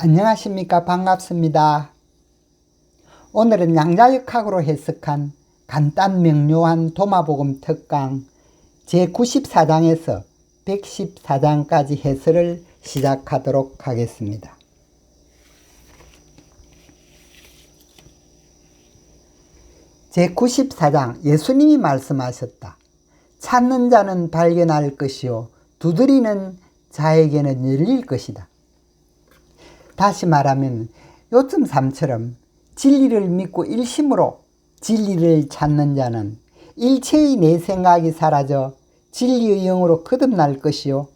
안녕하십니까. 반갑습니다. 오늘은 양자역학으로 해석한 간단 명료한 도마복음 특강 제94장에서 114장까지 해설을 시작하도록 하겠습니다. 제94장 예수님이 말씀하셨다. 찾는 자는 발견할 것이요 두드리는 자에게는 열릴 것이다. 다시 말하면 요점 3처럼 진리를 믿고 일심으로 진리를 찾는 자는 일체의 내 생각이 사라져 진리의 영으로 거듭날 것이요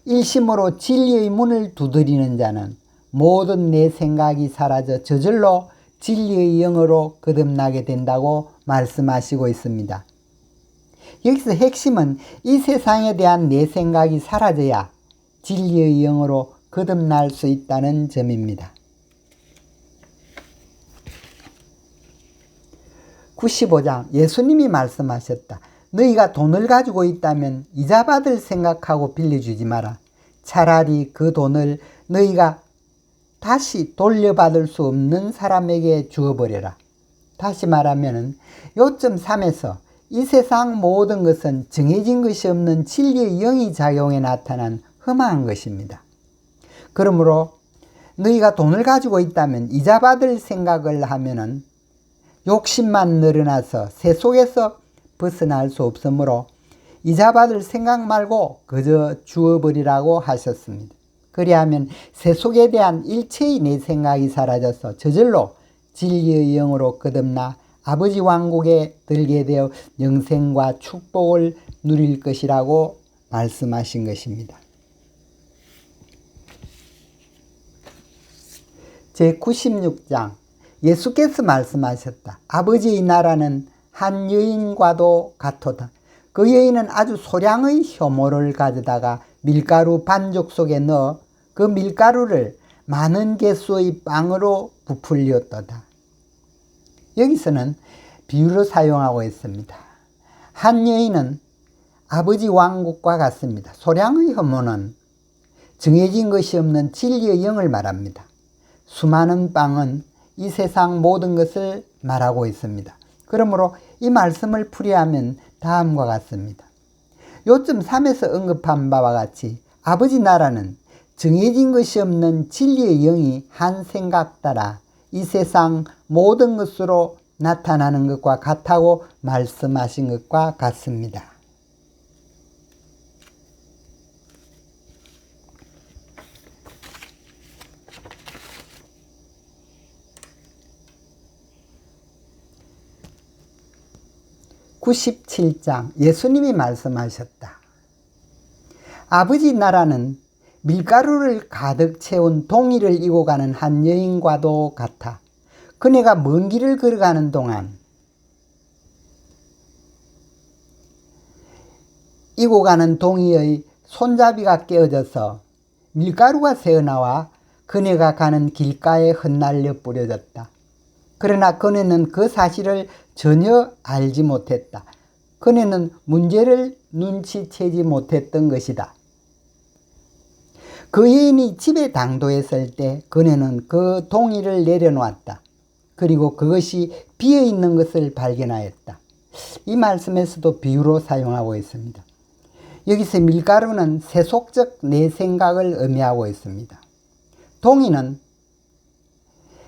일심으로 진리의 문을 두드리는 자는 모든 내 생각이 사라져 저절로 진리의 영으로 거듭나게 된다고 말씀하시고 있습니다. 여기서 핵심은 이 세상에 대한 내 생각이 사라져야 진리의 영으로 거듭날 수 있다는 점입니다. 95장 예수님이 말씀하셨다. 너희가 돈을 가지고 있다면 이자 받을 생각하고 빌려주지 마라. 차라리 그 돈을 너희가 다시 돌려받을 수 없는 사람에게 주어버려라. 다시 말하면 요점 3에서 이 세상 모든 것은 정해진 것이 없는 진리의 영이 작용해 나타난 흠한 것입니다. 그러므로 너희가 돈을 가지고 있다면 이자 받을 생각을 하면은 욕심만 늘어나서 세 속에서 벗어날 수 없으므로 이자 받을 생각 말고 그저 주어버리라고 하셨습니다. 그리하면 세 속에 대한 일체의 내 생각이 사라져서 저절로 진리의 영으로 거듭나 아버지 왕국에 들게 되어 영생과 축복을 누릴 것이라고 말씀하신 것입니다. 제96장 예수께서 말씀하셨다. 아버지의 나라는 한 여인과도 같도다. 그 여인은 아주 소량의 효모를 가져다가 밀가루 반죽 속에 넣어 그 밀가루를 많은 개수의 빵으로 부풀렸도다. 여기서는 비유로 사용하고 있습니다. 한 여인은 아버지 왕국과 같습니다. 소량의 효모는 정해진 것이 없는 진리의 영을 말합니다. 수많은 빵은 이 세상 모든 것을 말하고 있습니다. 그러므로 이 말씀을 풀이하면 다음과 같습니다. 요점 3에서 언급한 바와 같이 아버지 나라는 정해진 것이 없는 진리의 영이 한 생각 따라 이 세상 모든 것으로 나타나는 것과 같다고 말씀하신 것과 같습니다. (97장) 예수님이 말씀하셨다. 아버지 나라는 밀가루를 가득 채운 동이를 이고 가는 한 여인과도 같아. 그네가 먼 길을 걸어가는 동안 이고 가는 동이의 손잡이가 깨어져서 밀가루가 새어나와 그네가 가는 길가에 흩날려 뿌려졌다. 그러나 그네는 그 사실을 전혀 알지 못했다. 그네는 문제를 눈치채지 못했던 것이다. 그 여인이 집에 당도했을 때 그네는 그 동이를 내려놓았다. 그리고 그것이 비어있는 것을 발견하였다. 이 말씀에서도 비유로 사용하고 있습니다. 여기서 밀가루는 세속적 내 생각을 의미하고 있습니다. 동이는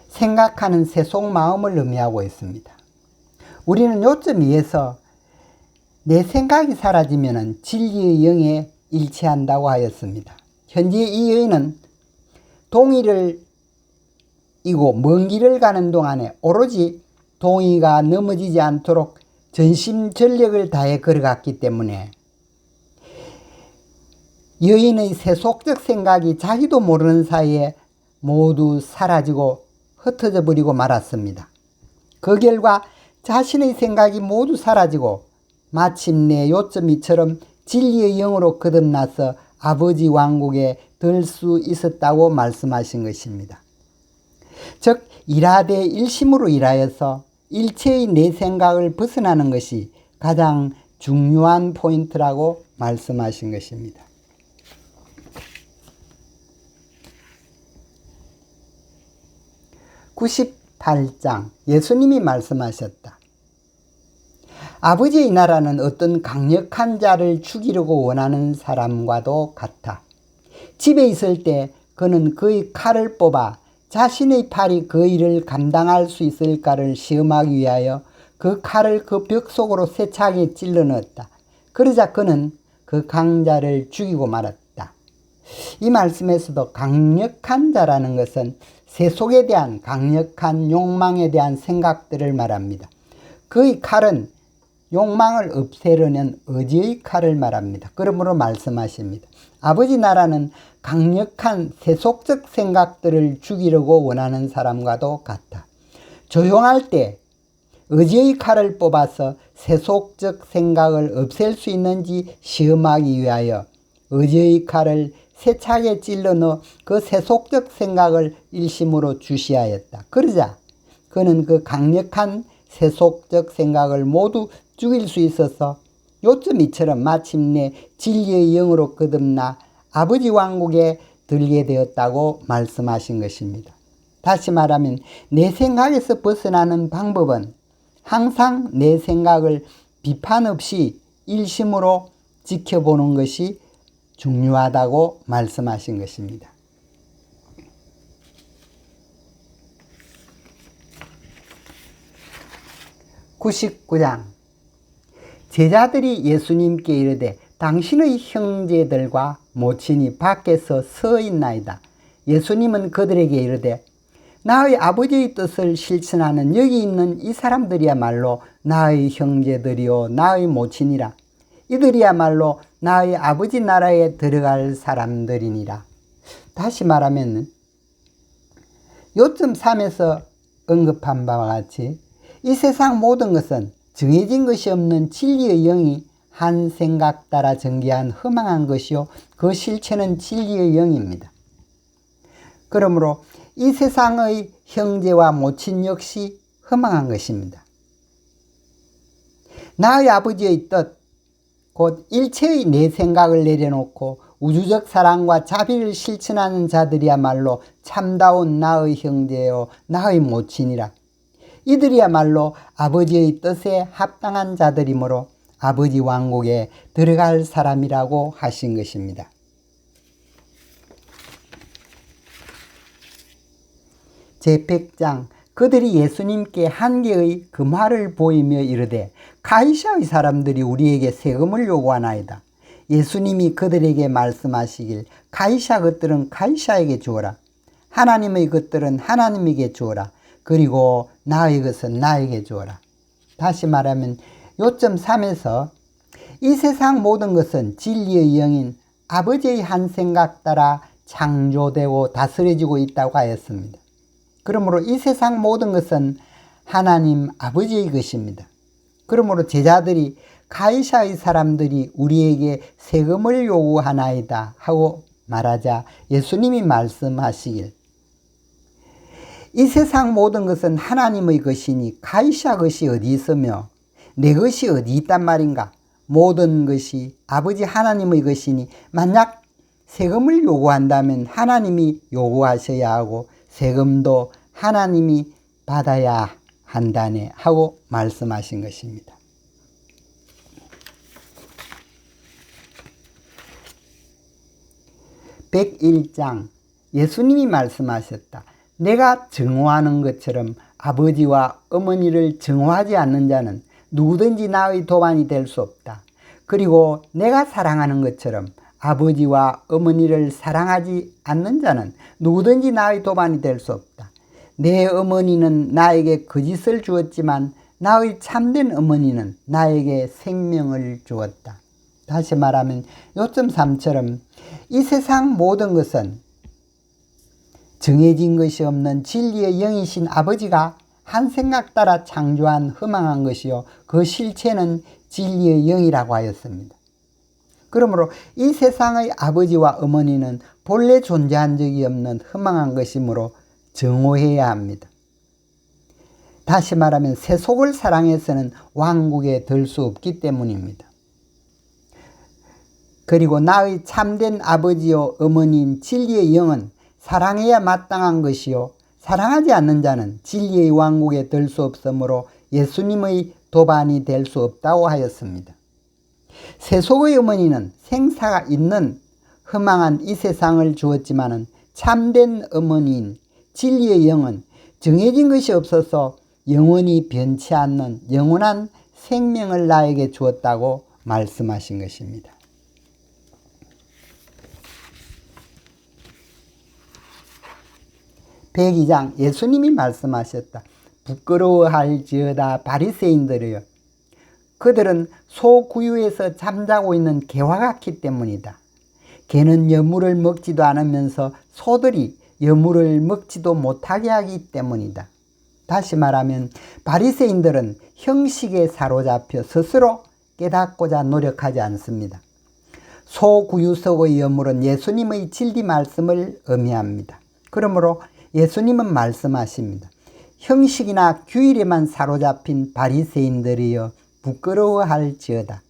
생각하는 세속 마음을 의미하고 있습니다. 우리는 요점 2에서 내 생각이 사라지면 진리의 영에 일치한다고 하였습니다. 현재 이 여인은 동이를 이고 먼 길을 가는 동안에 오로지 동이가 넘어지지 않도록 전심전력을 다해 걸어갔기 때문에 여인의 세속적 생각이 자기도 모르는 사이에 모두 사라지고 흩어져 버리고 말았습니다. 그 결과 자신의 생각이 모두 사라지고 마침내 요점 2처럼 진리의 영으로 거듭나서 아버지 왕국에 들 수 있었다고 말씀하신 것입니다. 즉 일하되 일심으로 일하여서 일체의 내 생각을 벗어나는 것이 가장 중요한 포인트라고 말씀하신 것입니다. 98장 예수님이 말씀하셨다. 아버지의 나라는 어떤 강력한 자를 죽이려고 원하는 사람과도 같아. 집에 있을 때 그는 그의 칼을 뽑아 자신의 팔이 그 일을 감당할 수 있을까를 시험하기 위하여 그 칼을 그 벽 속으로 세차게 찔러 넣었다. 그러자 그는 그 강자를 죽이고 말았다. 이 말씀에서도 강력한 자라는 것은 세속에 대한 강력한 욕망에 대한 생각들을 말합니다. 그의 칼은 욕망을 없애려는 의지의 칼을 말합니다. 그러므로 말씀하십니다. 아버지 나라는 강력한 세속적 생각들을 죽이려고 원하는 사람과도 같아. 조용할 때 의지의 칼을 뽑아서 세속적 생각을 없앨 수 있는지 시험하기 위하여 의지의 칼을 세차게 찔러 넣어 그 세속적 생각을 일심으로 주시하였다. 그러자 그는 그 강력한 세속적 생각을 모두 죽일 수 있어서 요점 이처럼 마침내 진리의 영으로 거듭나 아버지 왕국에 들게 되었다고 말씀하신 것입니다. 다시 말하면 내 생각에서 벗어나는 방법은 항상 내 생각을 비판 없이 일심으로 지켜보는 것이 중요하다고 말씀하신 것입니다. 99장 제자들이 예수님께 이르되 당신의 형제들과 모친이 밖에서 서 있나이다. 예수님은 그들에게 이르되 나의 아버지의 뜻을 실천하는 여기 있는 이 사람들이야말로 나의 형제들이요 나의 모친이라. 이들이야말로 나의 아버지 나라에 들어갈 사람들이니라. 다시 말하면 요점 3에서 언급한 바와 같이 이 세상 모든 것은 정해진 것이 없는 진리의 영이 한 생각 따라 전개한 허망한 것이요 그 실체는 진리의 영입니다. 그러므로 이 세상의 형제와 모친 역시 허망한 것입니다. 나의 아버지의 뜻, 곧 일체의 내 생각을 내려놓고 우주적 사랑과 자비를 실천하는 자들이야말로 참다운 나의 형제요 나의 모친이라. 이들이야말로 아버지의 뜻에 합당한 자들이므로 아버지 왕국에 들어갈 사람이라고 하신 것입니다. 제100장 그들이 예수님께 한계의 금화를 보이며 이르되 가이사의 사람들이 우리에게 세금을 요구하나이다. 예수님이 그들에게 말씀하시길 가이사 것들은 가이사에게 주어라. 하나님의 것들은 하나님에게 주어라. 그리고 나의 것은 나에게 주어라. 다시 말하면 요점 3에서 이 세상 모든 것은 진리의 영인 아버지의 한 생각 따라 창조되고 다스려지고 있다고 하였습니다. 그러므로 이 세상 모든 것은 하나님 아버지의 것입니다. 그러므로 제자들이 가이사의 사람들이 우리에게 세금을 요구하나이다 하고 말하자 예수님이 말씀하시길 이 세상 모든 것은 하나님의 것이니 가이사 것이 어디 있으며 내 것이 어디 있단 말인가. 모든 것이 아버지 하나님의 것이니 만약 세금을 요구한다면 하나님이 요구하셔야 하고 세금도 하나님이 받아야 한다네 하고 말씀하신 것입니다. 101장 예수님이 말씀하셨다. 내가 증오하는 것처럼 아버지와 어머니를 증오하지 않는 자는 누구든지 나의 도반이 될 수 없다. 그리고 내가 사랑하는 것처럼 아버지와 어머니를 사랑하지 않는 자는 누구든지 나의 도반이 될 수 없다. 내 어머니는 나에게 거짓을 주었지만 나의 참된 어머니는 나에게 생명을 주었다. 다시 말하면 요점 3처럼 이 세상 모든 것은 정해진 것이 없는 진리의 영이신 아버지가 한 생각 따라 창조한 허망한 것이요 그 실체는 진리의 영이라고 하였습니다. 그러므로 이 세상의 아버지와 어머니는 본래 존재한 적이 없는 허망한 것이므로 정오해야 합니다. 다시 말하면 세속을 사랑해서는 왕국에 들 수 없기 때문입니다. 그리고 나의 참된 아버지요 어머니인 진리의 영은 사랑해야 마땅한 것이요 사랑하지 않는 자는 진리의 왕국에 들 수 없으므로 예수님의 도반이 될 수 없다고 하였습니다. 세속의 어머니는 생사가 있는 허망한 이 세상을 주었지만은 참된 어머니인 진리의 영은 정해진 것이 없어서 영원히 변치 않는 영원한 생명을 나에게 주었다고 말씀하신 것입니다. 제2장 예수님이 말씀하셨다. 부끄러워할지어다 바리새인들이여. 그들은 소구유에서 잠자고 있는 개와 같기 때문이다. 개는 여물을 먹지도 않으면서 소들이 여물을 먹지도 못하게 하기 때문이다. 다시 말하면 바리새인들은 형식에 사로잡혀 스스로 깨닫고자 노력하지 않습니다. 소구유 속의 여물은 예수님의 진리 말씀을 의미합니다. 그러므로 예수님은 말씀하십니다. 형식이나 규율에만 사로잡힌 바리새인들이여 부끄러워할지어다.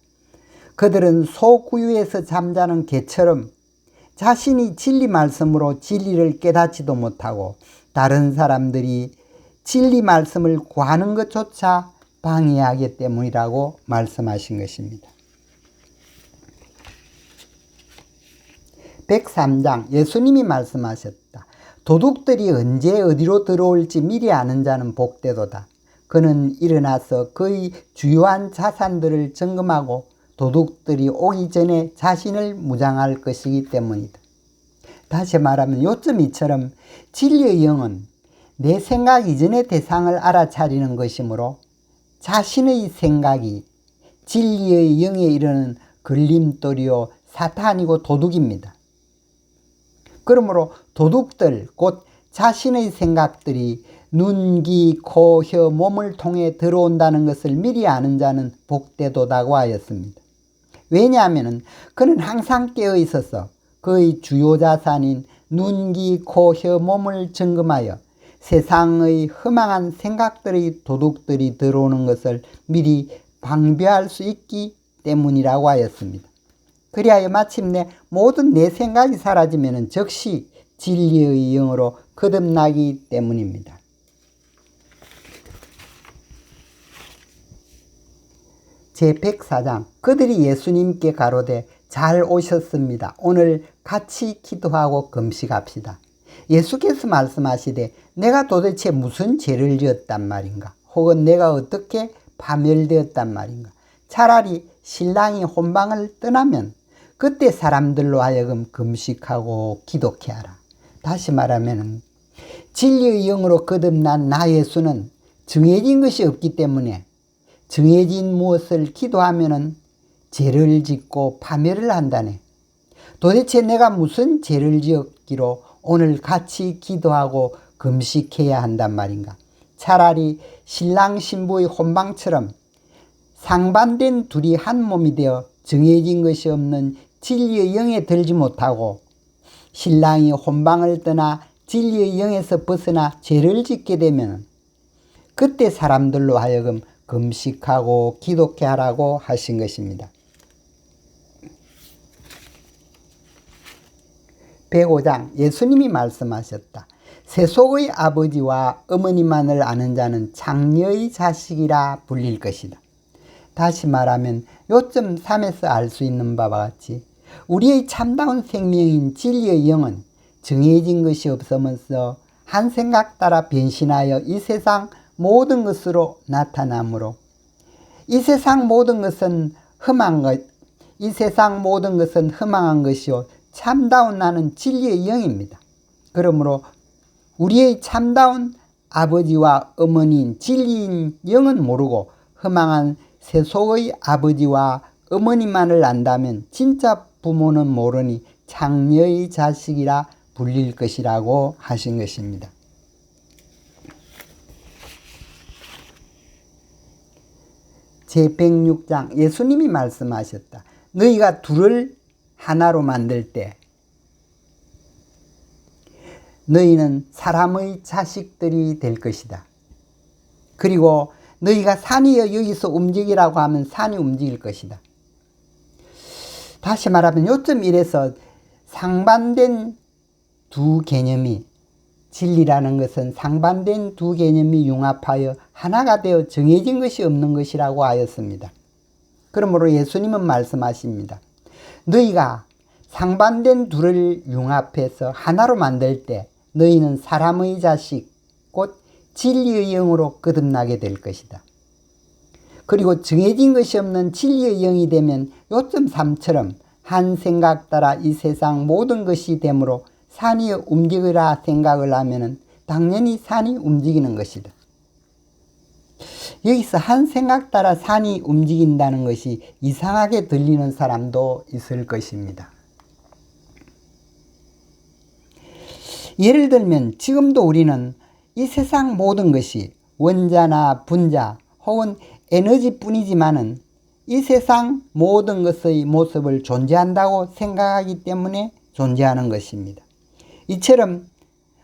그들은 소구유에서 잠자는 개처럼 자신이 진리 말씀으로 진리를 깨닫지도 못하고 다른 사람들이 진리 말씀을 구하는 것조차 방해하기 때문이라고 말씀하신 것입니다. 103장 예수님이 말씀하셨다. 도둑들이 언제 어디로 들어올지 미리 아는 자는 복되도다. 그는 일어나서 그의 주요한 자산들을 점검하고 도둑들이 오기 전에 자신을 무장할 것이기 때문이다. 다시 말하면 요점 이처럼 진리의 영은 내 생각 이전의 대상을 알아차리는 것이므로 자신의 생각이 진리의 영에 이르는 걸림돌이요 사탄이고 도둑입니다. 그러므로 도둑들 곧 자신의 생각들이 눈, 귀, 코, 혀, 몸을 통해 들어온다는 것을 미리 아는 자는 복되도다고 하였습니다. 왜냐하면 그는 항상 깨어 있어서 그의 주요 자산인 눈, 귀, 코, 혀, 몸을 점검하여 세상의 허망한 생각들의 도둑들이 들어오는 것을 미리 방비할 수 있기 때문이라고 하였습니다. 그리하여 마침내 모든 내 생각이 사라지면 즉시 진리의 영으로 거듭나기 때문입니다. 제104장 그들이 예수님께 가로되 잘 오셨습니다. 오늘 같이 기도하고 금식합시다. 예수께서 말씀하시되 내가 도대체 무슨 죄를 지었단 말인가? 혹은 내가 어떻게 파멸되었단 말인가? 차라리 신랑이 혼방을 떠나면 그때 사람들로 하여금 금식하고 기도케 하라. 다시 말하면 진리의 영으로 거듭난 나 예수는 정해진 것이 없기 때문에 정해진 무엇을 기도하면 죄를 짓고 파멸을 한다네. 도대체 내가 무슨 죄를 지었기로 오늘 같이 기도하고 금식해야 한단 말인가? 차라리 신랑 신부의 혼방처럼 상반된 둘이 한 몸이 되어 정해진 것이 없는 진리의 영에 들지 못하고 신랑이 혼방을 떠나 진리의 영에서 벗어나 죄를 짓게 되면 그때 사람들로 하여금 금식하고 기도케 하라고 하신 것입니다. 105장 예수님이 말씀하셨다. 세속의 아버지와 어머니만을 아는 자는 장녀의 자식이라 불릴 것이다. 다시 말하면 요점 3에서 알 수 있는 바와 같이 우리의 참다운 생명인 진리의 영은 정해진 것이 없으면서 한 생각 따라 변신하여 이 세상 모든 것으로 나타나므로 이 세상 모든 것은 흠망한 것이요 참다운 나는 진리의 영입니다. 그러므로 우리의 참다운 아버지와 어머니인 진리인 영은 모르고 허망한 세속의 아버지와 어머니만을 안다면 진짜 부모는 모르니 장녀의 자식이라 불릴 것이라고 하신 것입니다. 제106장 예수님이 말씀하셨다. 너희가 둘을 하나로 만들 때 너희는 사람의 자식들이 될 것이다. 그리고 너희가 산이여 여기서 움직이라고 하면 산이 움직일 것이다. 다시 말하면 요점 1에서 상반된 두 개념이 진리라는 것은 상반된 두 개념이 융합하여 하나가 되어 정해진 것이 없는 것이라고 하였습니다. 그러므로 예수님은 말씀하십니다. 너희가 상반된 둘을 융합해서 하나로 만들 때 너희는 사람의 자식 곧 진리의 영으로 거듭나게 될 것이다. 그리고 정해진 것이 없는 진리의 영이 되면 요점 3처럼 한 생각 따라 이 세상 모든 것이 되므로 산이 움직이라 생각을 하면 당연히 산이 움직이는 것이다. 여기서 한 생각 따라 산이 움직인다는 것이 이상하게 들리는 사람도 있을 것입니다. 예를 들면 지금도 우리는 이 세상 모든 것이 원자나 분자 혹은 에너지뿐이지만은 이 세상 모든 것의 모습을 존재한다고 생각하기 때문에 존재하는 것입니다. 이처럼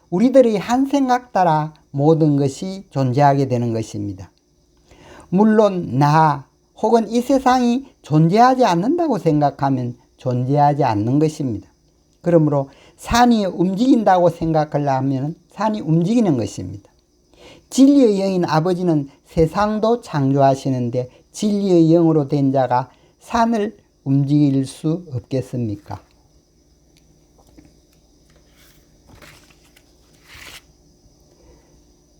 우리들의 한 생각 따라 모든 것이 존재하게 되는 것입니다. 물론 나 혹은 이 세상이 존재하지 않는다고 생각하면 존재하지 않는 것입니다. 그러므로 산이 움직인다고 생각하려면 산이 움직이는 것입니다. 진리의 영인 아버지는 세상도 창조하시는데 진리의 영으로 된 자가 산을 움직일 수 없겠습니까?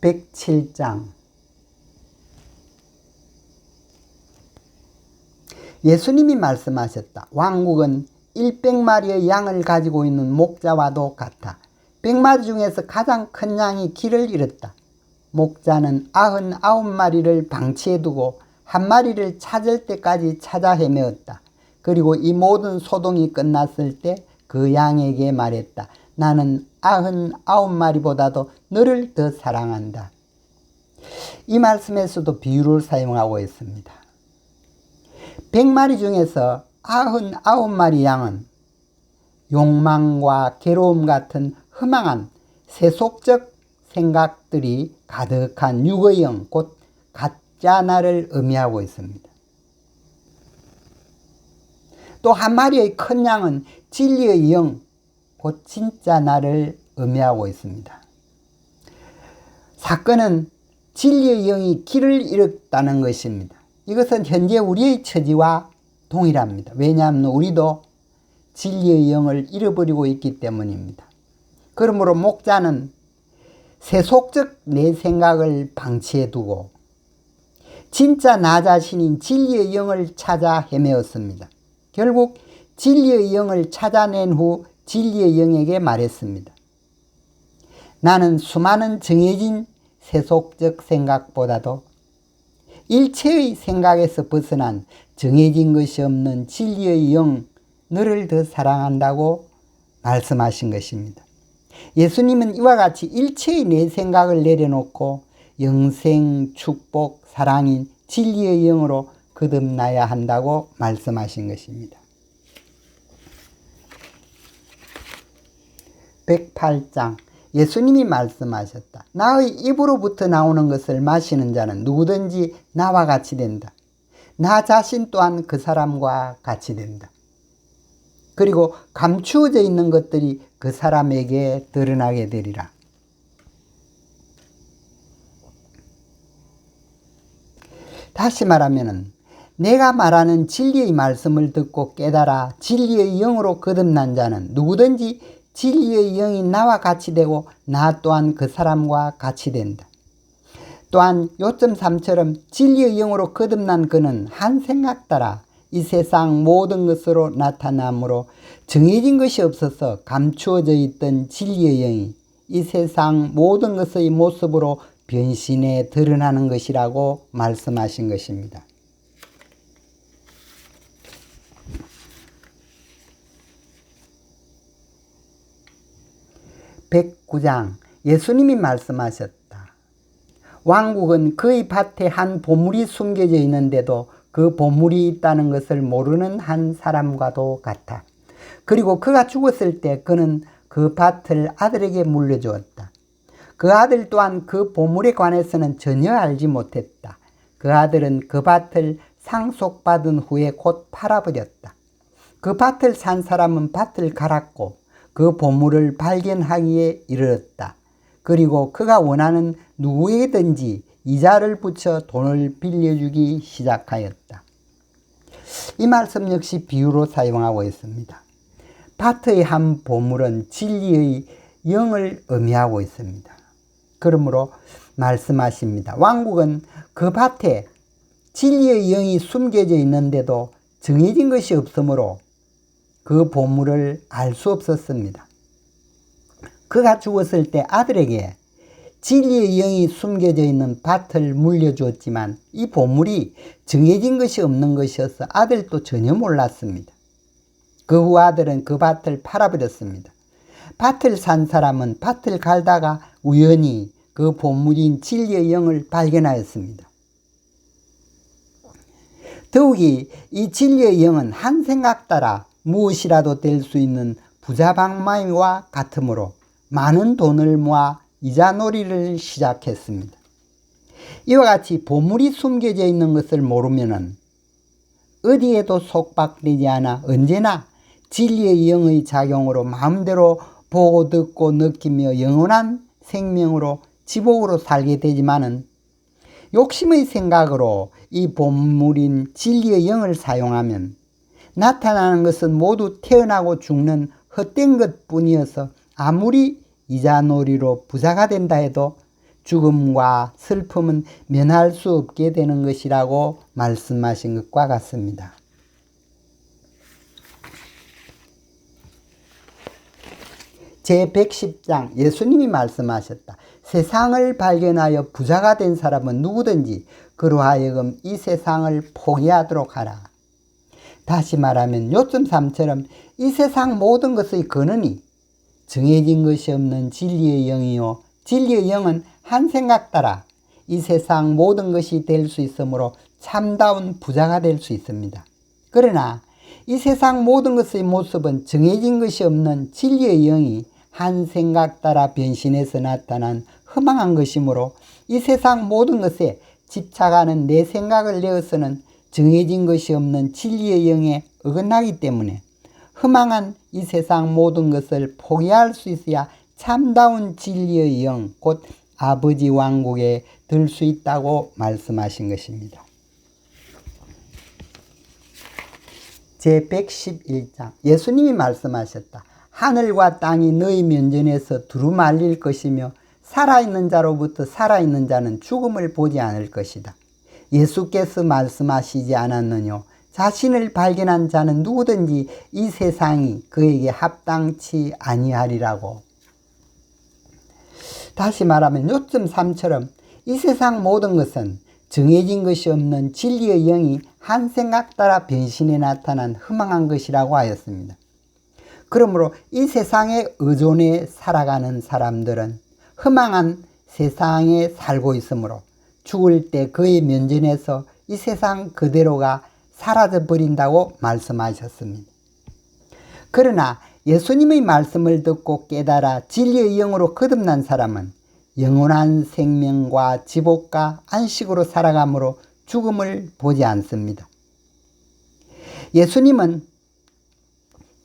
(107장) 예수님이 말씀하셨다. 왕국은 100마리의 양을 가지고 있는 목자와도 같아. 100마리 중에서 가장 큰 양이 길을 잃었다. 목자는 99마리를 방치해두고 한 마리를 찾을 때까지 찾아 헤매었다. 그리고 이 모든 소동이 끝났을 때 그 양에게 말했다. 나는 99마리보다도 너를 더 사랑한다. 이 말씀에서도 비유를 사용하고 있습니다. 100마리 중에서 99마리 양은 욕망과 괴로움 같은 허망한 세속적 생각들이 가득한 육의 영, 곧 가짜 나를 의미하고 있습니다. 또 한 마리의 큰 양은 진리의 영, 곧 진짜 나를 의미하고 있습니다. 사건은 진리의 영이 길을 잃었다는 것입니다. 이것은 현재 우리의 처지와 동일합니다. 왜냐하면 우리도 진리의 영을 잃어버리고 있기 때문입니다. 그러므로 목자는 세속적 내 생각을 방치해두고 진짜 나 자신인 진리의 영을 찾아 헤매었습니다. 결국 진리의 영을 찾아낸 후 진리의 영에게 말했습니다. 나는 수많은 정해진 세속적 생각보다도 일체의 생각에서 벗어난 정해진 것이 없는 진리의 영, 너를 더 사랑한다고 말씀하신 것입니다. 예수님은 이와 같이 일체의 내 생각을 내려놓고 영생, 축복, 사랑인 진리의 영으로 거듭나야 한다고 말씀하신 것입니다. 108장 예수님이 말씀하셨다. 나의 입으로부터 나오는 것을 마시는 자는 누구든지 나와 같이 된다. 나 자신 또한 그 사람과 같이 된다. 그리고 감추어져 있는 것들이 그 사람에게 드러나게 되리라. 다시 말하면 내가 말하는 진리의 말씀을 듣고 깨달아 진리의 영으로 거듭난 자는 누구든지 진리의 영이 나와 같이 되고 나 또한 그 사람과 같이 된다. 또한 요점 3처럼 진리의 영으로 거듭난 그는 한 생각 따라 이 세상 모든 것으로 나타나므로 정해진 것이 없어서 감추어져 있던 진리의 영이 이 세상 모든 것의 모습으로 변신해 드러나는 것이라고 말씀하신 것입니다. 109장 예수님이 말씀하셨다. 왕국은 그의 밭에 한 보물이 숨겨져 있는데도 그 보물이 있다는 것을 모르는 한 사람과도 같아. 그리고 그가 죽었을 때 그는 그 밭을 아들에게 물려주었다. 그 아들 또한 그 보물에 관해서는 전혀 알지 못했다. 그 아들은 그 밭을 상속받은 후에 곧 팔아버렸다. 그 밭을 산 사람은 밭을 갈았고 그 보물을 발견하기에 이르렀다. 그리고 그가 원하는 누구에게든지 이자를 붙여 돈을 빌려주기 시작하였다. 이 말씀 역시 비유로 사용하고 있습니다. 밭의 한 보물은 진리의 영을 의미하고 있습니다. 그러므로 말씀하십니다. 왕국은 그 밭에 진리의 영이 숨겨져 있는데도 정해진 것이 없으므로 그 보물을 알 수 없었습니다. 그가 죽었을 때 아들에게 진리의 영이 숨겨져 있는 밭을 물려주었지만 이 보물이 정해진 것이 없는 것이어서 아들도 전혀 몰랐습니다. 그 후 아들은 그 밭을 팔아버렸습니다. 밭을 산 사람은 밭을 갈다가 우연히 그 보물인 진리의 영을 발견하였습니다. 더욱이 이 진리의 영은 한 생각 따라 무엇이라도 될 수 있는 부자방망이와 같으므로 많은 돈을 모아 이자놀이를 시작했습니다. 이와 같이 보물이 숨겨져 있는 것을 모르면은 어디에도 속박되지 않아 언제나 진리의 영의 작용으로 마음대로 보고 듣고 느끼며 영원한 생명으로 지복으로 살게 되지만은 욕심의 생각으로 이 보물인 진리의 영을 사용하면 나타나는 것은 모두 태어나고 죽는 헛된 것뿐이어서 아무리 이자놀이로 부자가 된다 해도 죽음과 슬픔은 면할 수 없게 되는 것이라고 말씀하신 것과 같습니다. 제110장 예수님이 말씀하셨다. 세상을 발견하여 부자가 된 사람은 누구든지 그로 하여금 이 세상을 포기하도록 하라. 다시 말하면 요점 3처럼 이 세상 모든 것의 근원이 정해진 것이 없는 진리의 영이요 진리의 영은 한 생각 따라 이 세상 모든 것이 될 수 있으므로 참다운 부자가 될 수 있습니다. 그러나 이 세상 모든 것의 모습은 정해진 것이 없는 진리의 영이 한 생각 따라 변신해서 나타난 허망한 것이므로 이 세상 모든 것에 집착하는 내 생각을 내어서는 정해진 것이 없는 진리의 영에 어긋나기 때문에 허망한 이 세상 모든 것을 포기할 수 있어야 참다운 진리의 영, 곧 아버지 왕국에 들 수 있다고 말씀하신 것입니다. 제111장 예수님이 말씀하셨다. 하늘과 땅이 너희 면전에서 두루말릴 것이며 살아있는 자로부터 살아있는 자는 죽음을 보지 않을 것이다. 예수께서 말씀하시지 않았느뇨. 자신을 발견한 자는 누구든지 이 세상이 그에게 합당치 아니하리라고. 다시 말하면 요점 3처럼 이 세상 모든 것은 정해진 것이 없는 진리의 영이 한 생각 따라 변신해 나타난 허망한 것이라고 하였습니다. 그러므로 이 세상에 의존해 살아가는 사람들은 허망한 세상에 살고 있으므로 죽을 때 그의 면전에서 이 세상 그대로가 사라져 버린다고 말씀하셨습니다. 그러나 예수님의 말씀을 듣고 깨달아 진리의 영으로 거듭난 사람은 영원한 생명과 지복과 안식으로 살아가므로 죽음을 보지 않습니다. 예수님은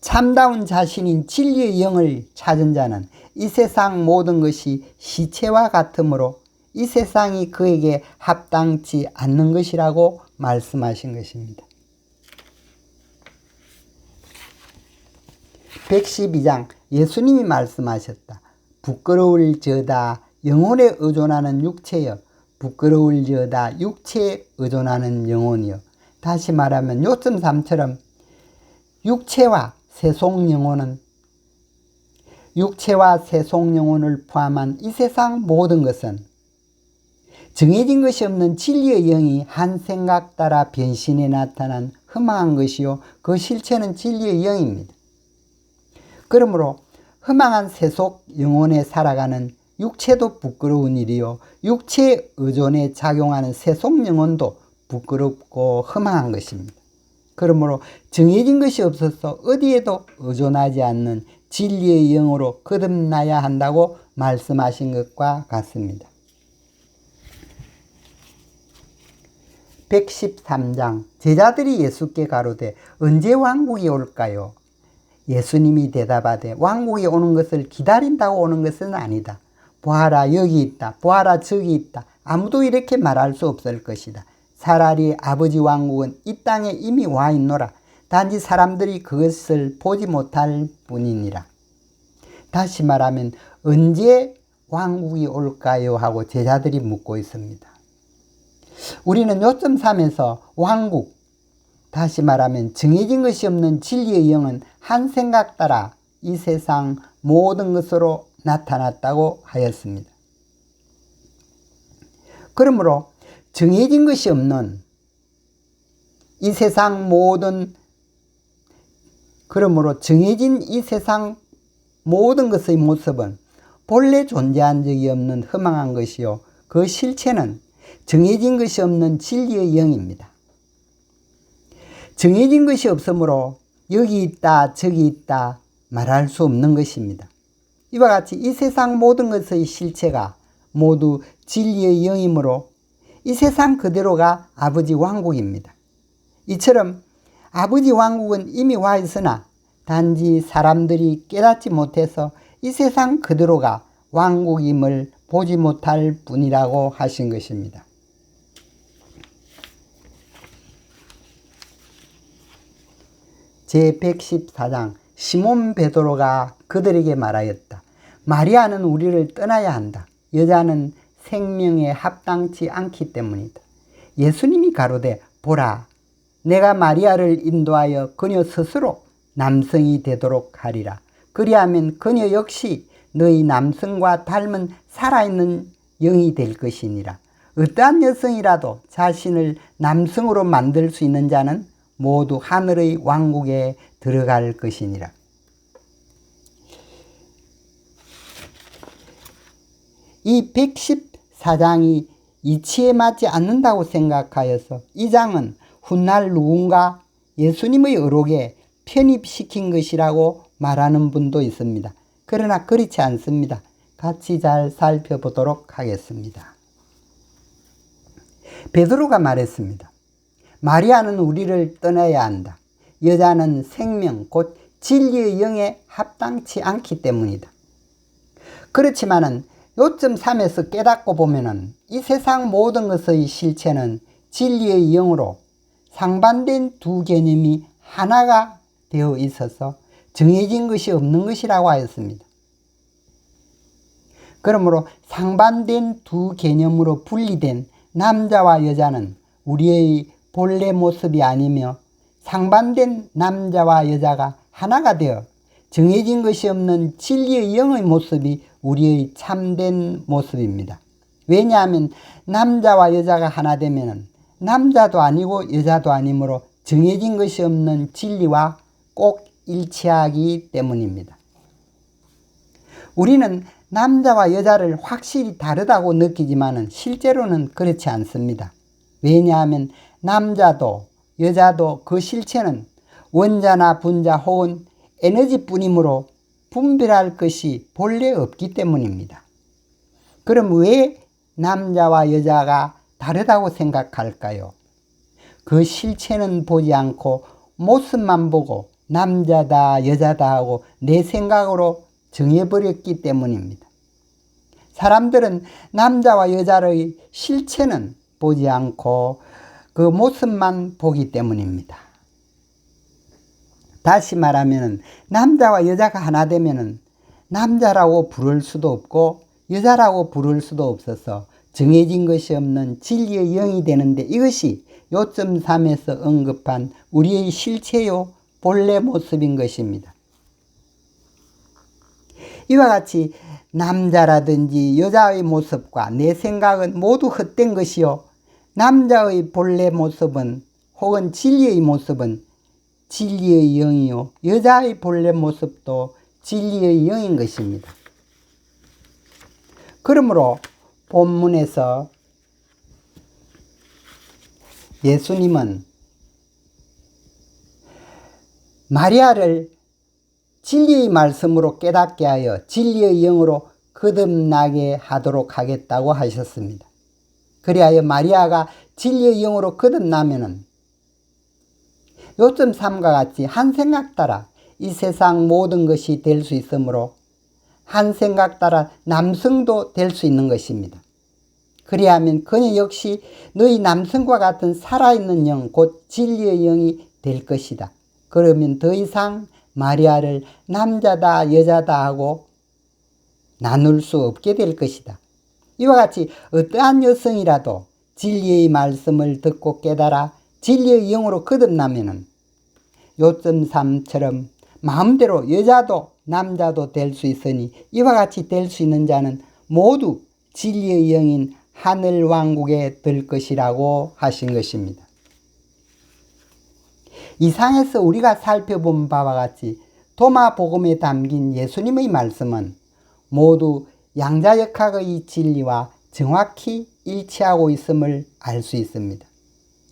참다운 자신인 진리의 영을 찾은 자는 이 세상 모든 것이 시체와 같으므로 이 세상이 그에게 합당치 않는 것이라고 말씀하신 것입니다. 112장 예수님이 말씀하셨다. 부끄러울지어다 영혼에 의존하는 육체여 부끄러울지어다 육체에 의존하는 영혼이여. 다시 말하면 요점 3처럼 육체와 세속 영혼을 포함한 이 세상 모든 것은 정해진 것이 없는 진리의 영이 한 생각 따라 변신해 나타난 허망한 것이요 그 실체는 진리의 영입니다. 그러므로 허망한 세속 영혼에 살아가는 육체도 부끄러운 일이요 육체의 의존에 작용하는 세속 영혼도 부끄럽고 허망한 것입니다. 그러므로 정해진 것이 없어서 어디에도 의존하지 않는 진리의 영으로 거듭나야 한다고 말씀하신 것과 같습니다. 113장 제자들이 예수께 가로되 언제 왕국이 올까요? 예수님이 대답하되 왕국이 오는 것을 기다린다고 오는 것은 아니다. 보아라 여기 있다, 보아라 저기 있다, 아무도 이렇게 말할 수 없을 것이다. 차라리 아버지 왕국은 이 땅에 이미 와 있노라. 단지 사람들이 그것을 보지 못할 뿐이니라. 다시 말하면 언제 왕국이 올까요? 하고 제자들이 묻고 있습니다. 우리는 요점 3에서 왕국, 다시 말하면 정해진 것이 없는 진리의 영은 한 생각 따라 이 세상 모든 것으로 나타났다고 하였습니다. 그러므로 정해진 것이 없는 이 세상 그러므로 정해진 이 세상 모든 것의 모습은 본래 존재한 적이 없는 허망한 것이요, 그 실체는 정해진 것이 없는 진리의 영입니다. 정해진 것이 없으므로 여기 있다 저기 있다 말할 수 없는 것입니다. 이와 같이 이 세상 모든 것의 실체가 모두 진리의 영이므로 이 세상 그대로가 아버지 왕국입니다. 이처럼 아버지 왕국은 이미 와 있으나 단지 사람들이 깨닫지 못해서 이 세상 그대로가 왕국임을 보지 못할 뿐이라고 하신 것입니다. 제114장 시몬 베드로가 그들에게 말하였다. 마리아는 우리를 떠나야 한다. 여자는 생명에 합당치 않기 때문이다. 예수님이 가로되 보라, 내가 마리아를 인도하여 그녀 스스로 남성이 되도록 하리라. 그리하면 그녀 역시 너희 남성과 닮은 살아있는 영이 될 것이니라. 어떠한 여성이라도 자신을 남성으로 만들 수 있는 자는 모두 하늘의 왕국에 들어갈 것이니라. 이 114장이 이치에 맞지 않는다고 생각하여서 이 장은 훗날 누군가 예수님의 의록에 편입시킨 것이라고 말하는 분도 있습니다. 그러나 그렇지 않습니다. 같이 잘 살펴보도록 하겠습니다. 베드로가 말했습니다. 마리아는 우리를 떠나야 한다. 여자는 생명 곧 진리의 영에 합당치 않기 때문이다. 그렇지만은 요점 3에서 깨닫고 보면은 이 세상 모든 것의 실체는 진리의 영으로 상반된 두 개념이 하나가 되어 있어서 정해진 것이 없는 것이라고 하였습니다. 그러므로 상반된 두 개념으로 분리된 남자와 여자는 우리의 본래 모습이 아니며 상반된 남자와 여자가 하나가 되어 정해진 것이 없는 진리의 영의 모습이 우리의 참된 모습입니다. 왜냐하면 남자와 여자가 하나 되면 남자도 아니고 여자도 아니므로 정해진 것이 없는 진리와 꼭 일치하기 때문입니다. 우리는 남자와 여자를 확실히 다르다고 느끼지만 실제로는 그렇지 않습니다. 왜냐하면 남자도 여자도 그 실체는 원자나 분자 혹은 에너지뿐이므로 분별할 것이 본래 없기 때문입니다. 그럼 왜 남자와 여자가 다르다고 생각할까요? 그 실체는 보지 않고 모습만 보고 남자다 여자다 하고 내 생각으로 정해버렸기 때문입니다. 사람들은 남자와 여자의 실체는 보지 않고 그 모습만 보기 때문입니다. 다시 말하면 남자와 여자가 하나 되면 남자라고 부를 수도 없고 여자라고 부를 수도 없어서 정해진 것이 없는 진리의 영이 되는데 이것이 요점 3에서 언급한 우리의 실체요 본래 모습인 것입니다. 이와 같이 남자라든지 여자의 모습과 내 생각은 모두 헛된 것이요 남자의 본래 모습은 혹은 진리의 모습은 진리의 영이요 여자의 본래 모습도 진리의 영인 것입니다. 그러므로 본문에서 예수님은 마리아를 진리의 말씀으로 깨닫게 하여 진리의 영으로 거듭나게 하도록 하겠다고 하셨습니다. 그리하여 마리아가 진리의 영으로 거듭나면은 요점 3과 같이 한 생각 따라 이 세상 모든 것이 될 수 있으므로 한 생각 따라 남성도 될 수 있는 것입니다. 그리하면 그녀 역시 너희 남성과 같은 살아있는 영, 곧 진리의 영이 될 것이다. 그러면 더 이상 마리아를 남자다 여자다 하고 나눌 수 없게 될 것이다. 이와 같이 어떠한 여성이라도 진리의 말씀을 듣고 깨달아 진리의 영으로 거듭나면은 요점 3처럼 마음대로 여자도 남자도 될 수 있으니 이와 같이 될 수 있는 자는 모두 진리의 영인 하늘 왕국에 들 것이라고 하신 것입니다. 이상에서 우리가 살펴본 바와 같이 도마 복음에 담긴 예수님의 말씀은 모두 양자역학의 진리와 정확히 일치하고 있음을 알 수 있습니다.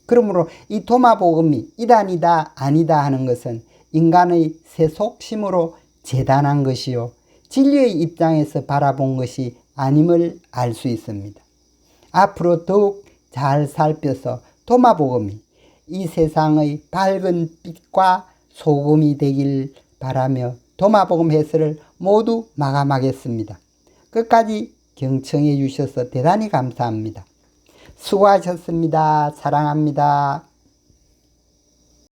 그러므로 이 도마 복음이 이단이다 아니다 하는 것은 인간의 세속심으로 재단한 것이요 진리의 입장에서 바라본 것이 아님을 알 수 있습니다. 앞으로 더욱 잘 살펴서 도마 복음이 이 세상의 밝은 빛과 소금이 되길 바라며 도마 복음 해설을 모두 마감하겠습니다. 끝까지 경청해 주셔서 대단히 감사합니다. 수고하셨습니다. 사랑합니다.